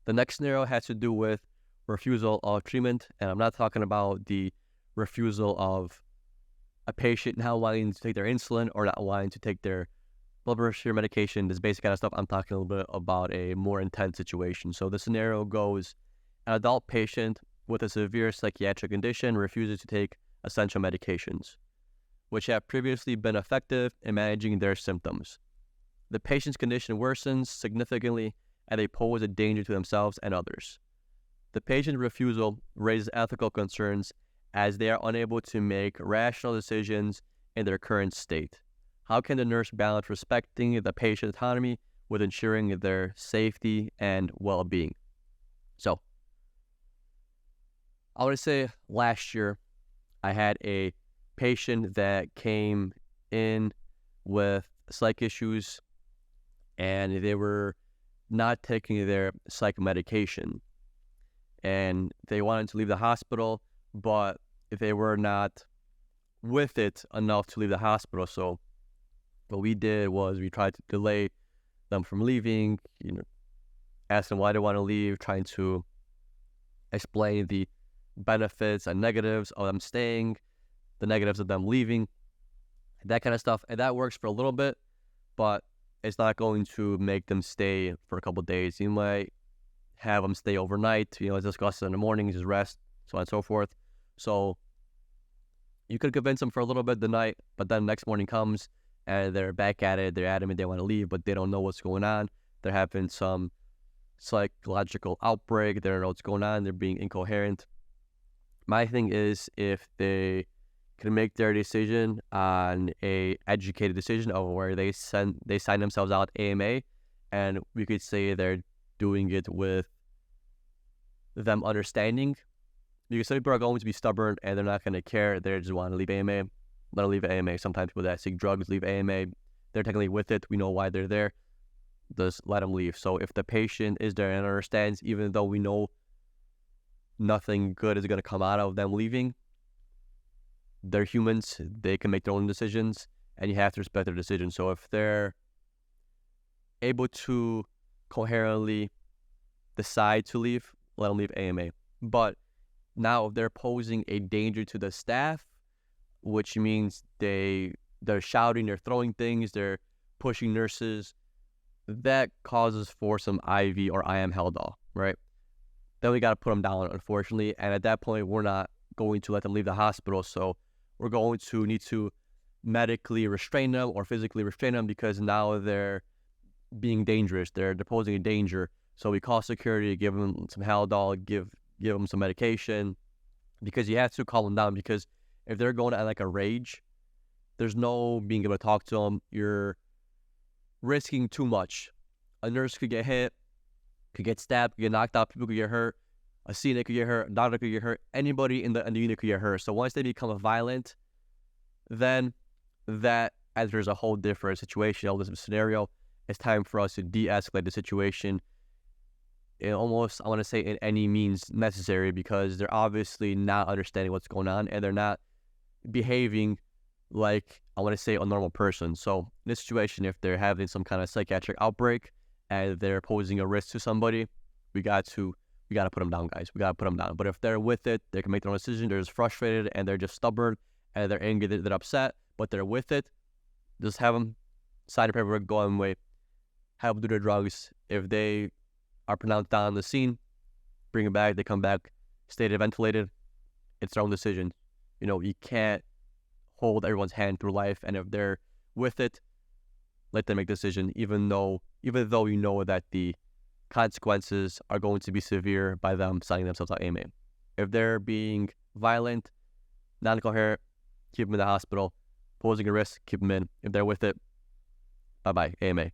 The next scenario has to do with refusal of treatment, and I'm not talking about the refusal of a patient not wanting to take their insulin or not wanting to take their blood pressure medication, this basic kind of stuff. I'm talking a little bit about a more intense situation. So the scenario goes, an adult patient with a severe psychiatric condition refuses to take essential medications, which have previously been effective in managing their symptoms. The patient's condition worsens significantly and they pose a danger to themselves and others. The patient's refusal raises ethical concerns as they are unable to make rational decisions in their current state. How can the nurse balance respecting the patient's autonomy with ensuring their safety and well-being? So, I want to say last year, I had a patient that came in with psych issues and they were not taking their psych medication. And they wanted to leave the hospital, but they were not with it enough to leave the hospital. So what we did was we tried to delay them from leaving, ask them why they want to leave, trying to explain the benefits and negatives of them staying, the negatives of them leaving, that kind of stuff. And that works for a little bit, but it's not going to make them stay for a couple of days. You might have them stay overnight, discuss it in the morning, just rest, so on and so forth. So you could convince them for a little bit the night, but then the next morning comes and they're back at it. They're adamant they want to leave, but they don't know what's going on. They're having some psychological outbreak. They don't know what's going on. They're being incoherent. My thing is, if they can make their decision on a educated decision of where they sign themselves out AMA, and we could say they're doing it with them understanding, because some people are going to be stubborn and they're not going to care. They just want to leave AMA. Let them leave AMA. Sometimes people that seek drugs leave AMA. They're technically with it. We know why they're there. Just let them leave. So if the patient is there and understands, even though we know nothing good is going to come out of them leaving, they're humans. They can make their own decisions, and you have to respect their decision. So if they're able to coherently decide to leave, let them leave AMA. But now if they're posing a danger to the staff, which means they're shouting, they're throwing things, they're pushing nurses, that causes for some IV or IM Haldol, right? Then we got to put them down, unfortunately. And at that point, we're not going to let them leave the hospital. So we're going to need to medically restrain them or physically restrain them, because now they're being dangerous. They're posing a danger. So we call security, give them some Haldol, give them some medication, because you have to calm them down. Because if they're going at like a rage, there's no being able to talk to them. You're risking too much. A nurse could get hit, could get stabbed, could get knocked out, people could get hurt, a CNA could get hurt, a doctor could get hurt, anybody in the unit could get hurt. So once they become violent, then that enters a whole different situation, a whole different scenario. It's time for us to de-escalate the situation in almost, I want to say, in any means necessary, because they're obviously not understanding what's going on and they're not behaving like, I want to say, a normal person. So in this situation, if they're having some kind of psychiatric outbreak and they're posing a risk to somebody, we got to put them down, guys. We got to put them down. But if they're with it, they can make their own decision. They're just frustrated and they're just stubborn and they're angry, they're upset, but they're with it. Just have them sign the paperwork, go on way, have them do their drugs. If they are pronounced down on the scene, bring them back. They come back, stated ventilated. It's their own decision. You can't hold everyone's hand through life. And if they're with it, let them make the decision, even though you know that the consequences are going to be severe by them signing themselves out AMA. If they're being violent, non-coherent, keep them in the hospital. Posing a risk, keep them in. If they're with it, bye-bye, AMA.